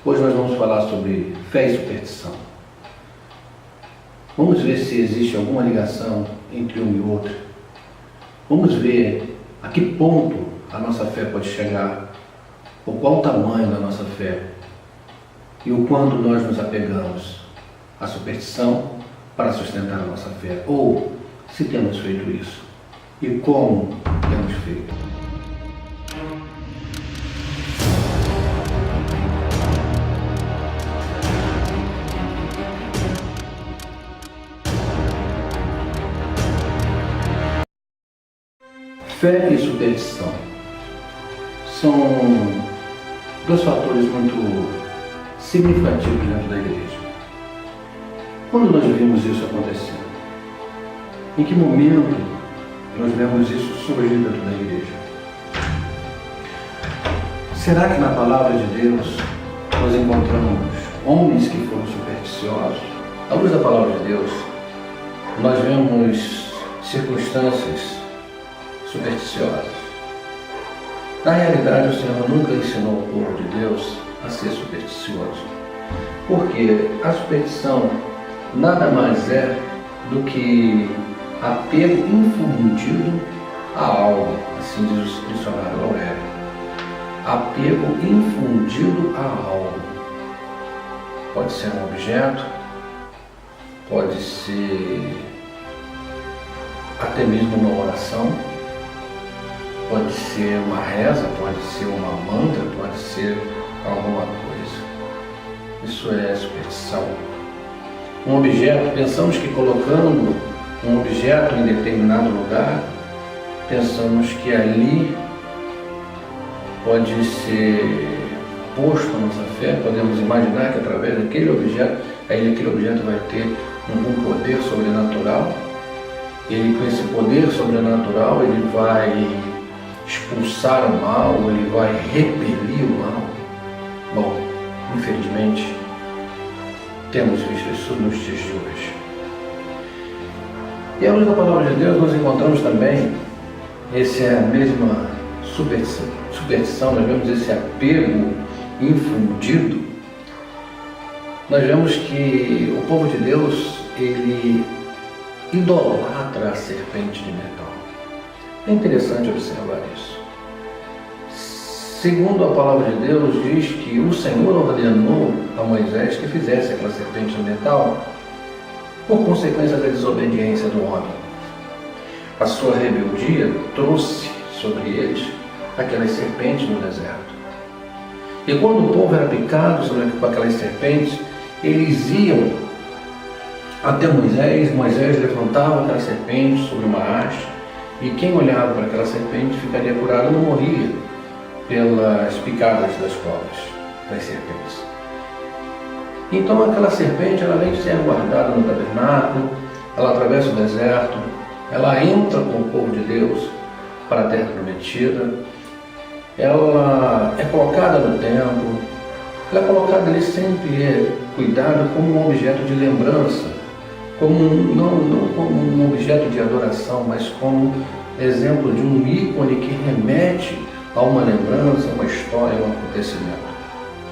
Hoje nós vamos falar sobre fé e superstição. Vamos ver se existe alguma ligação entre um e outro. Vamos ver a que ponto a nossa fé pode chegar, ou qual o tamanho da nossa fé, e o quanto nós nos apegamos à superstição para sustentar a nossa fé, ou se temos feito isso, e como temos feito. Fé e superstição são dois fatores muito significativos dentro da igreja. Quando nós vimos isso acontecendo? Em que momento nós vemos isso surgir dentro da igreja? Será que na palavra de Deus nós encontramos homens que foram supersticiosos? À luz da palavra de Deus, nós vemos circunstâncias supersticiosas. Na realidade, o Senhor nunca ensinou o povo de Deus a ser supersticioso, porque a superstição nada mais é do que apego infundido a algo, assim diz o dicionário Aurélio. Apego infundido a algo. Pode ser um objeto, pode ser até mesmo uma oração, pode ser uma reza, pode ser uma mantra, pode ser alguma coisa. Isso é superstição. Um objeto, pensamos que colocando um objeto em determinado lugar, pensamos que ali pode ser posto a nossa fé, podemos imaginar que através daquele objeto, aquele objeto vai ter um poder sobrenatural. Ele, com esse poder sobrenatural, ele vai expulsar o mal, ele vai repelir o mal. Bom, infelizmente, temos visto isso nos dias de hoje. E à luz da palavra de Deus, nós encontramos também essa mesma superstição, nós vemos esse apego infundido. Nós vemos que o povo de Deus, ele idolatra a serpente de metal. É interessante observar isso. Segundo a palavra de Deus, diz que o Senhor ordenou a Moisés que fizesse aquela serpente de metal por consequência da desobediência do homem. A sua rebeldia trouxe sobre eles aquelas serpentes no deserto. E quando o povo era picado por aquelas serpentes, eles iam até Moisés, Moisés levantava aquela serpente sobre uma haste, e quem olhava para aquela serpente ficaria curado, não morria pelas picadas das cobras, das serpentes. Então aquela serpente, ela vem ser guardada no tabernáculo, ela atravessa o deserto, ela entra com o povo de Deus para a terra prometida, ela é colocada no templo, ela é colocada ali, sempre cuidada como um objeto de lembrança, não como um objeto de adoração, mas como exemplo de um ícone que remete a uma lembrança, uma história, um acontecimento.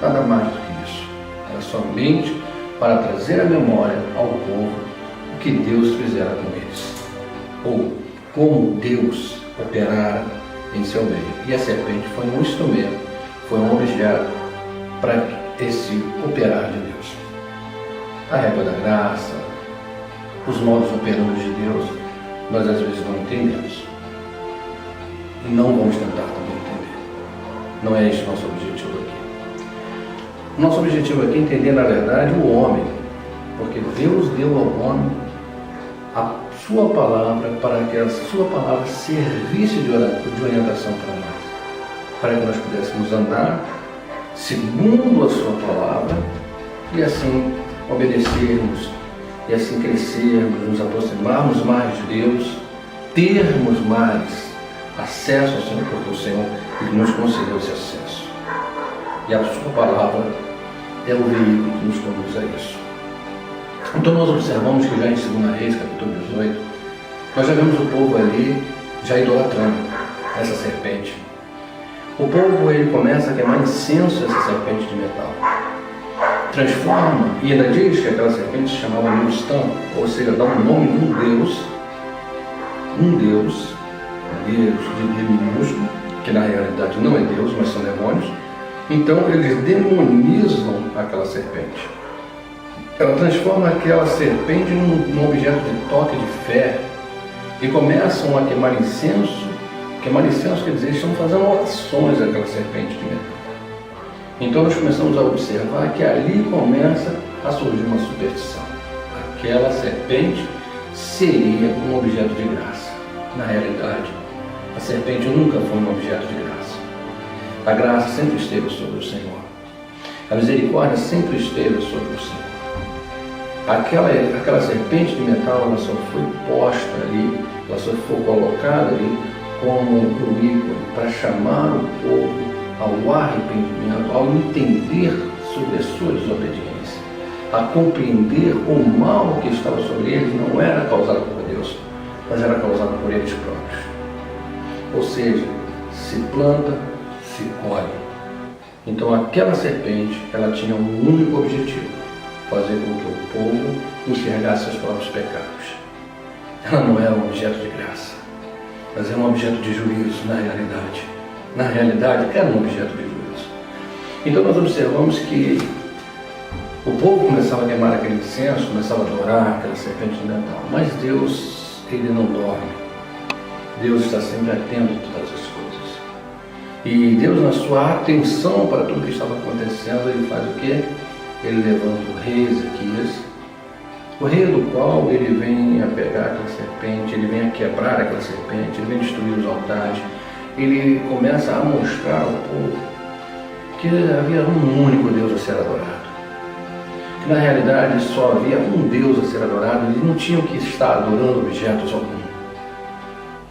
Nada mais do que isso. Era somente para trazer a memória ao povo o que Deus fizera com eles, ou como Deus operara em seu meio. E a serpente foi um instrumento, foi um objeto para esse operar de Deus. A régua da graça, os modos operantes de Deus, nós às vezes não entendemos. E não vamos tentar também entender. Não é esse o nosso objetivo aqui. O nosso objetivo aqui é entender, na verdade, o homem. Porque Deus deu ao homem a sua palavra para que a sua palavra servisse de orientação para nós. Para que nós pudéssemos andar segundo a sua palavra e assim obedecermos, e assim crescermos, nos aproximarmos mais de Deus, termos mais acesso ao Senhor, porque o Senhor nos concedeu esse acesso. E a sua palavra é o veículo que nos conduz a isso. Então nós observamos que já em 2 Reis, capítulo 18, nós já vemos o povo ali já idolatrando essa serpente. O povo ele começa a queimar incenso a essa serpente de metal. transforma, e ainda diz que aquela serpente se chamava Neustã, ou seja, dá um nome de um Deus de D minúsculo, que na realidade não é Deus, mas são demônios. Então eles demonizam aquela serpente. Ela transforma aquela serpente num objeto de toque de fé e começam a queimar incenso. Queimar incenso quer dizer, eles estão fazendo orações àquela serpente de metal. Então nós começamos a observar que ali começa a surgir uma superstição. Aquela serpente seria um objeto de graça. Na realidade, a serpente nunca foi um objeto de graça. A graça sempre esteve sobre o Senhor. A misericórdia sempre esteve sobre o Senhor. Aquela serpente de metal, ela só foi posta ali, ela só foi colocada ali como um ícone para chamar o povo ao arrependimento, ao entender sobre a sua desobediência, a compreender o mal que estava sobre eles não era causado por Deus, mas era causado por eles próprios. Ou seja, se planta, se colhe. Então aquela serpente, ela tinha um único objetivo: fazer com que o povo enxergasse seus próprios pecados. Ela não era um objeto de graça, mas era um objeto de juízo na realidade. Na realidade, era um objeto de juízo. Então nós observamos que o povo começava a queimar aquele incenso, começava a adorar aquela serpente de metal. Mas Deus, Ele não dorme. Deus está sempre atento a todas as coisas. E Deus, na sua atenção para tudo que estava acontecendo, Ele faz o quê? Ele levanta o rei Ezequias, o rei do qual ele vem a pegar aquela serpente, ele vem a quebrar aquela serpente, ele vem destruir os altares. Ele começa a mostrar ao povo que havia um único Deus a ser adorado. Que na realidade só havia um Deus a ser adorado, eles não tinham que estar adorando objetos algum.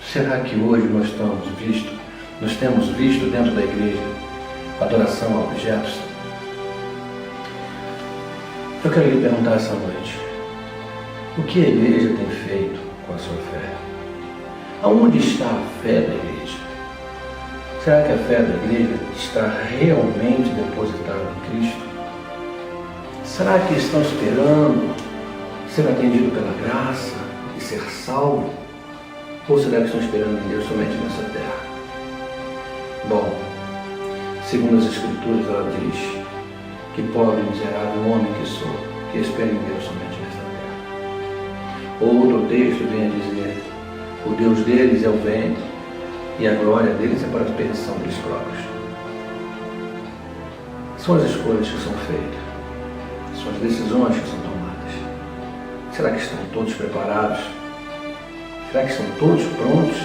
Será que hoje nós temos visto dentro da igreja adoração a objetos? Eu quero lhe perguntar essa noite: o que a igreja tem feito com a sua fé? Aonde está a fé da igreja? Será que a fé da igreja está realmente depositada em Cristo? Será que estão esperando ser atendido pela graça e ser salvo? Ou será que estão esperando em Deus somente nessa terra? Bom, segundo as Escrituras, ela diz que pobre e miserável homem que sou, que espero em Deus somente nesta terra. Outro texto vem a dizer: o Deus deles é o vento, e a glória deles é para a perdição deles próprios. São as escolhas que são feitas, são as decisões que são tomadas. Será que estão todos preparados? Será que estão todos prontos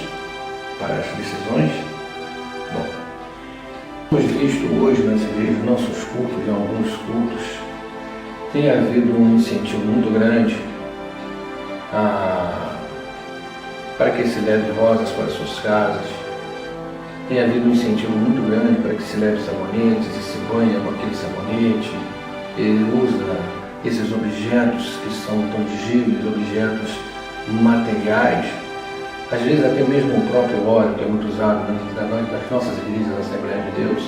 para as decisões? Bom, temos visto hoje nas igrejas, nossos cultos, em alguns cultos, tem havido um incentivo muito grande para que se leve rosas para suas casas. Tem havido um incentivo muito grande para que se leve sabonetes e se banha com aquele sabonete. Ele usa esses objetos que são tangíveis, objetos materiais. Às vezes até mesmo o próprio óleo, que é muito usado nas nossas igrejas da Assembleia de Deus.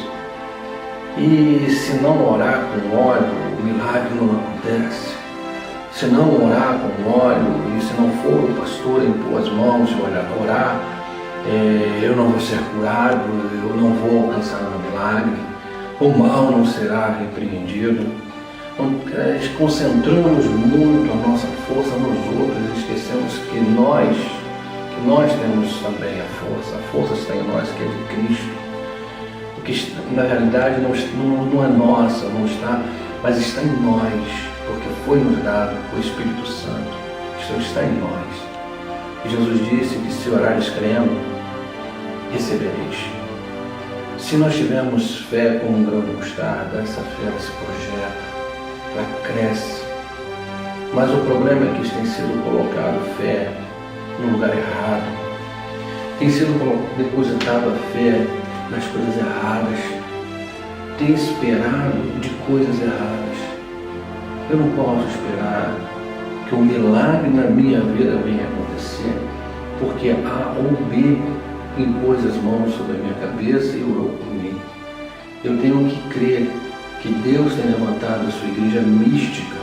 E se não orar com óleo, o milagre não acontece. Se não orar com óleo, e se não for o pastor impor as mãos e orar, eu não vou ser curado, eu não vou alcançar o milagre, o mal não será repreendido. Então, concentramos muito a nossa força nos outros e esquecemos que nós temos também a força está em nós, que é de Cristo. O que na realidade não é nossa, não está, mas está em nós, porque foi nos dado o Espírito Santo, isso está em nós. E Jesus disse que se orares crendo, recebereis. Se nós tivermos fé como um grão de mostarda, essa fé se projeta, ela cresce. Mas o problema é que tem sido colocado fé no lugar errado. Tem sido depositado a fé nas coisas erradas. Tem esperado de coisas erradas. Eu não posso esperar que um milagre na minha vida venha acontecer, porque A ou B impôs as mãos sobre a minha cabeça e orou por mim. Eu tenho que crer que Deus tem levantado a sua igreja mística.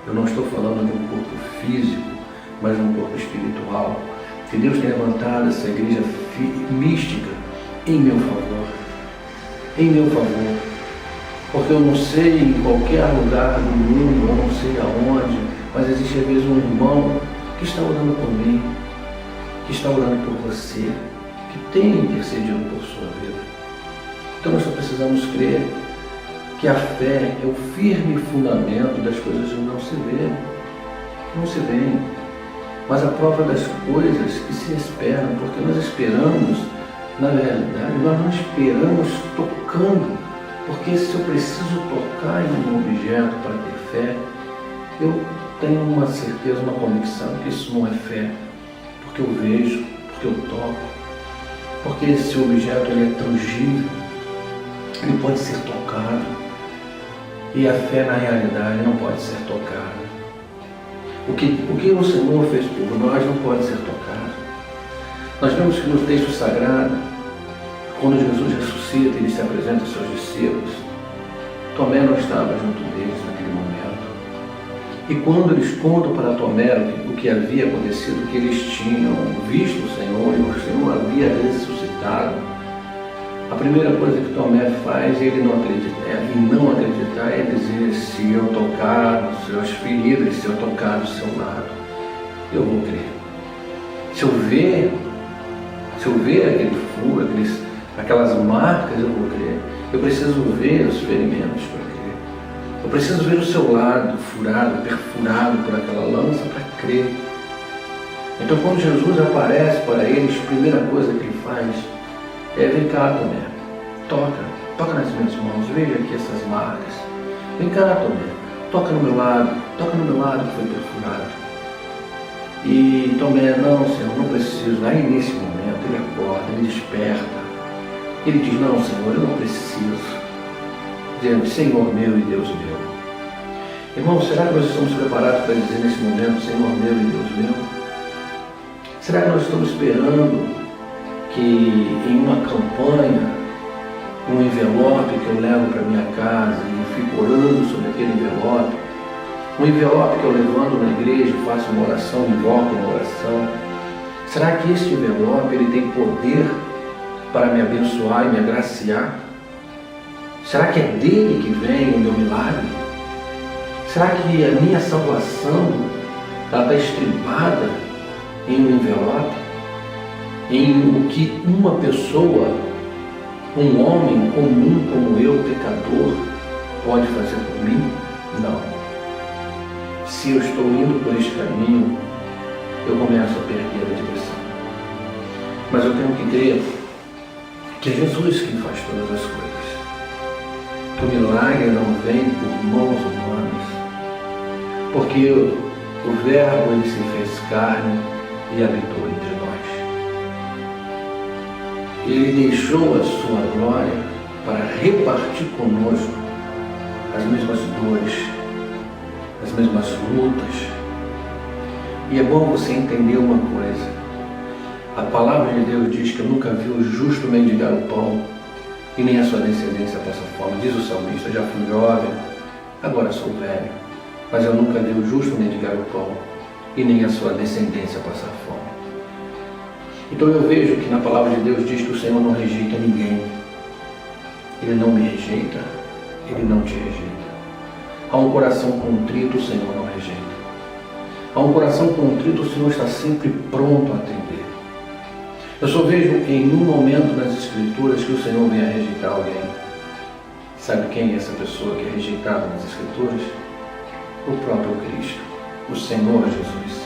Eu não estou falando de um corpo físico, mas de um corpo espiritual. Que Deus tem levantado essa igreja mística em meu favor. Em meu favor. Porque eu não sei em qualquer lugar do mundo, eu não sei aonde, mas existe às vezes um irmão que está orando por mim, que está orando por você, que tem intercedido por sua vida. Então nós só precisamos crer que a fé é o firme fundamento das coisas que não se vêem. Não se veem, mas a prova das coisas que se esperam, porque nós esperamos, na realidade, nós não esperamos tocando, porque se eu preciso tocar em um objeto para ter fé, eu tenho uma certeza, uma convicção que isso não é fé, porque eu vejo, porque eu toco, porque esse objeto ele é tangível, ele pode ser tocado, e a fé na realidade não pode ser tocada. O que o Senhor fez por nós não pode ser tocado. Nós vemos que no texto sagrado, quando Jesus ressuscita e ele se apresenta aos seus discípulos, Tomé não estava junto deles naquele momento. E quando eles contam para Tomé o que havia acontecido, que eles tinham visto o Senhor e o Senhor havia ressuscitado, a primeira coisa que Tomé faz, ele não acreditar, e não acreditar é dizer: se eu tocar nas suas feridas, se eu tocar do seu lado, eu vou crer. Se eu ver aquele furo, aquelas marcas, eu vou crer. Eu preciso ver os ferimentos para crer. Eu preciso ver o seu lado furado, perfurado por aquela lança para crer. Então quando Jesus aparece para eles, a primeira coisa que ele faz é: vem cá, Tomé, toca nas minhas mãos, veja aqui essas marcas. Vem cá, Tomé, toca no meu lado que foi perfurado. E Tomé: não, Senhor, não preciso. Aí nesse momento ele acorda, ele desperta. Ele diz: não, Senhor, eu não preciso. Dizendo: Senhor meu e Deus meu. Irmão, será que nós estamos preparados para dizer nesse momento: Senhor meu e Deus meu? Será que nós estamos esperando que em uma campanha, um envelope que eu levo para minha casa e fico orando sobre aquele envelope, um envelope que eu levando na igreja, faço uma oração, invoco uma oração, será que este envelope ele tem poder para me abençoar e me agraciar? Será que é dele que vem o meu milagre? Será que a minha salvação está estribada em um envelope? Em o que uma pessoa, um homem comum como eu, pecador, pode fazer por mim? Não. Se eu estou indo por este caminho, eu começo a perder a direção. Mas eu tenho que crer que é Jesus quem faz todas as coisas. Que o milagre não vem por mãos humanas, porque o Verbo ele se fez carne e habitou entre nós. Ele deixou a sua glória para repartir conosco as mesmas dores, as mesmas lutas. E é bom você entender uma coisa: a palavra de Deus diz que eu nunca vi o justo mendigar o pão e nem a sua descendência passar fome. Diz o salmista: já fui jovem, agora sou velho, mas eu nunca vi o justo mendigar o pão e nem a sua descendência passar fome. Então eu vejo que na palavra de Deus diz que o Senhor não rejeita ninguém. Ele não me rejeita, Ele não te rejeita. Há um coração contrito, o Senhor não rejeita. Há um coração contrito, o Senhor está sempre pronto a atender. Eu só vejo em um momento nas Escrituras que o Senhor vem a rejeitar alguém. Sabe quem é essa pessoa que é rejeitada nas Escrituras? O próprio Cristo, o Senhor Jesus.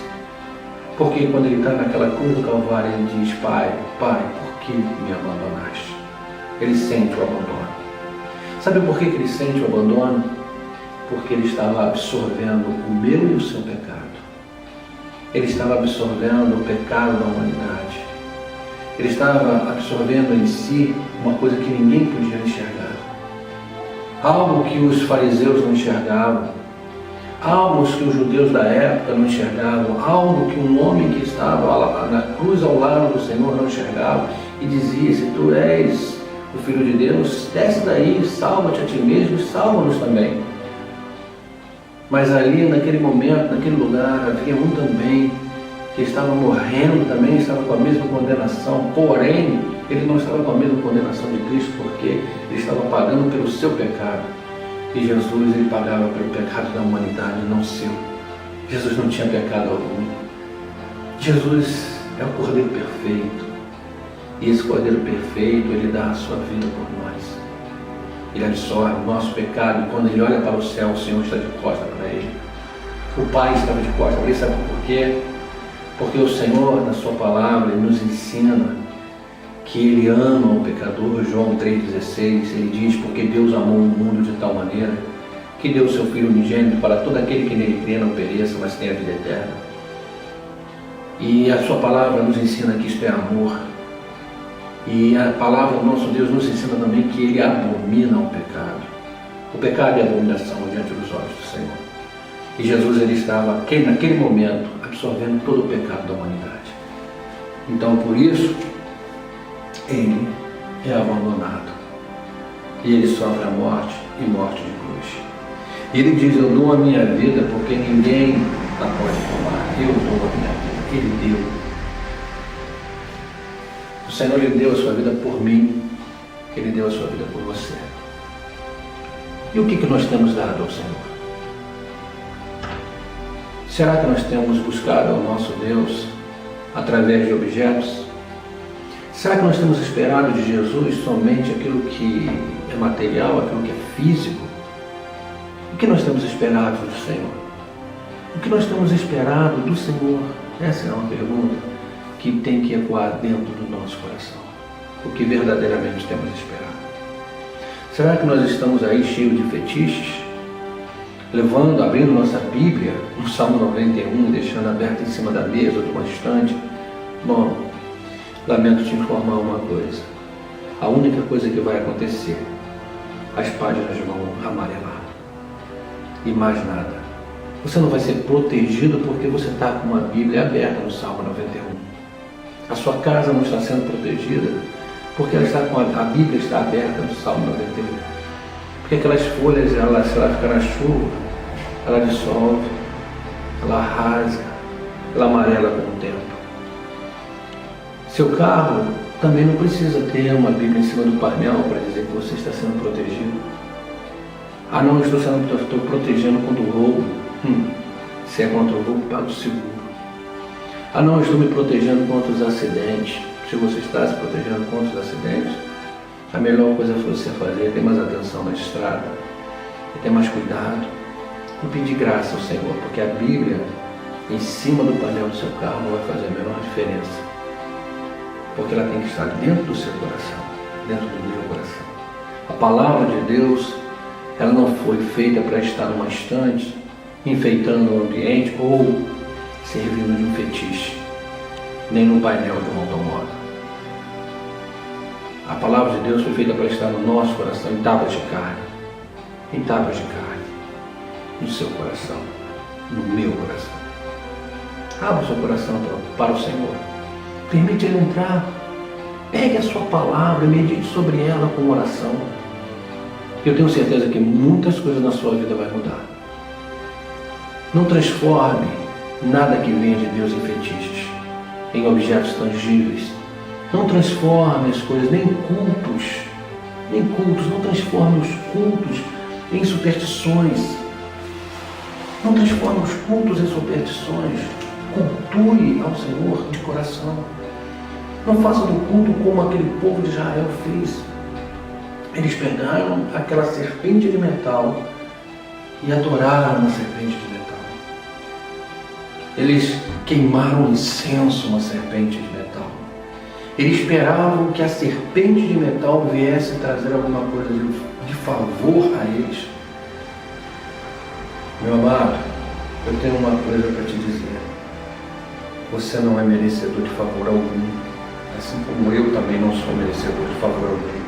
Porque quando ele está naquela cruz do Calvário, ele diz: Pai, Pai, por que me abandonaste? Ele sente o abandono. Sabe por que ele sente o abandono? Porque ele estava absorvendo o meu e o seu pecado. Ele estava absorvendo o pecado da humanidade. Ele estava absorvendo em si uma coisa que ninguém podia enxergar. Algo que os fariseus não enxergavam. Algo que os judeus da época não enxergavam, algo que um homem que estava na cruz ao lado do Senhor não enxergava, e dizia: se tu és o Filho de Deus, desce daí, salva-te a ti mesmo e salva-nos também. Mas ali, naquele momento, naquele lugar, havia um também que estava morrendo também, estava com a mesma condenação, porém, ele não estava com a mesma condenação de Cristo, porque ele estava pagando pelo seu pecado. E Jesus, ele pagava pelo pecado da humanidade, não seu. Jesus não tinha pecado algum. Jesus é o Cordeiro perfeito. E esse Cordeiro perfeito, ele dá a sua vida por nós. Ele absorve o nosso pecado. E quando ele olha para o céu, o Senhor está de costas para ele. O Pai estava de costas para ele. Sabe por quê? Porque o Senhor, na sua palavra, ele nos ensina que ele ama o pecador. João 3,16, ele diz: porque Deus amou o mundo de tal maneira que deu o seu Filho unigênito para todo aquele que nele crê não pereça, mas tenha a vida eterna. E a sua palavra nos ensina que isto é amor. E a palavra do nosso Deus nos ensina também que ele abomina o pecado. O pecado é abominação diante dos olhos do Senhor. E Jesus, ele estava naquele momento absorvendo todo o pecado da humanidade. Então, por isso, ele é abandonado. E ele sofre a morte e morte de cruz. E ele diz: eu dou a minha vida porque ninguém a pode tomar. Eu dou a minha vida. Ele deu. O Senhor, ele deu a sua vida por mim. Ele deu a sua vida por você. E o que nós temos dado ao Senhor? Será que nós temos buscado ao nosso Deus através de objetos? Será que nós temos esperado de Jesus somente aquilo que é material, aquilo que é físico? O que nós temos esperado do Senhor? O que nós temos esperado do Senhor? Essa é uma pergunta que tem que ecoar dentro do nosso coração. O que verdadeiramente temos esperado? Será que nós estamos aí cheios de fetiches? Abrindo nossa Bíblia, no Salmo 91, deixando aberta em cima da mesa ou de uma estante? Bom, lamento te informar uma coisa. A única coisa que vai acontecer, as páginas vão amarelar. E mais nada. Você não vai ser protegido porque você está com uma Bíblia aberta no Salmo 91. A sua casa não está sendo protegida porque a Bíblia está aberta no Salmo 91. Porque aquelas folhas, se ela ficar na chuva, ela dissolve, ela rasga, ela amarela com o tempo. Seu carro também não precisa ter uma Bíblia em cima do painel para dizer que você está sendo protegido. Ah, não, estou protegendo contra o roubo. Se é contra o roubo, paga o seguro. Ah, não, estou me protegendo contra os acidentes. Se você está se protegendo contra os acidentes, a melhor coisa que você fazer é ter mais atenção na estrada, é ter mais cuidado e pedir graça ao Senhor, porque a Bíblia em cima do painel do seu carro não vai fazer a menor diferença, porque ela tem que estar dentro do seu coração, dentro do meu coração. A palavra de Deus, ela não foi feita para estar numa estante, enfeitando o ambiente ou servindo de um fetiche, nem no painel de um automóvel. A palavra de Deus foi feita para estar no nosso coração, em tábuas de carne, no seu coração, no meu coração. Abra o seu coração para o Senhor. Permite Ele entrar. Pegue a sua palavra e medite sobre ela com oração. Eu tenho certeza que muitas coisas na sua vida vai mudar. Não transforme nada que venha de Deus em fetiches, em objetos tangíveis. Não transforme as coisas, nem cultos, não transforme os cultos em superstições. Não transforme os cultos em superstições. Cultue ao Senhor de coração. Não faça do culto como aquele povo de Israel fez. Eles pegaram aquela serpente de metal e adoraram a serpente de metal. Eles queimaram incenso na serpente de metal. Eles esperavam que a serpente de metal viesse trazer alguma coisa de favor a eles. Meu amado, eu tenho uma coisa para te dizer. Você não é merecedor de favor algum, assim como eu também não sou merecedor de favor algum.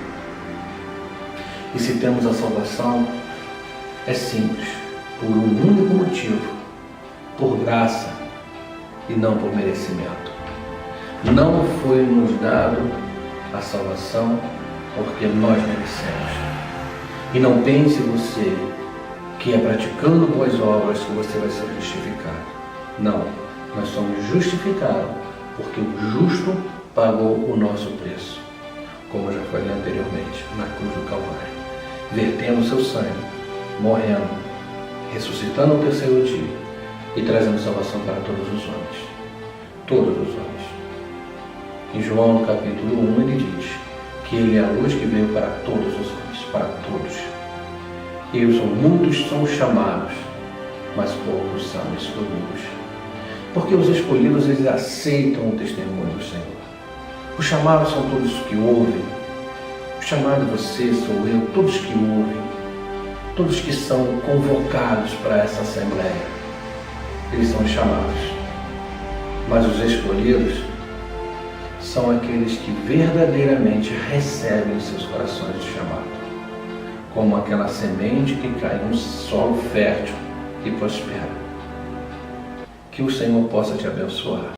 E se temos a salvação, é simples, por um único motivo, por graça e não por merecimento. Não foi nos dado a salvação porque nós merecemos. E não pense você que é praticando boas obras que você vai ser justificado. Não, nós somos justificados porque o justo pagou o nosso preço, como eu já falei anteriormente, na cruz do Calvário, vertendo seu sangue, morrendo, ressuscitando ao terceiro dia e trazendo salvação para todos os homens. Todos os homens. Em João, no capítulo 1, ele diz que ele é a luz que veio para todos os homens, para todos. E muitos são chamados, mas poucos são escolhidos. Porque os escolhidos, eles aceitam o testemunho do Senhor. Os chamados são todos que ouvem. O chamado você, sou eu, todos que ouvem. Todos que são convocados para essa assembleia. Eles são chamados. Mas os escolhidos são aqueles que verdadeiramente recebem em seus corações o chamado. Como aquela semente que cai em um solo fértil e prospera. Que o Senhor possa te abençoar.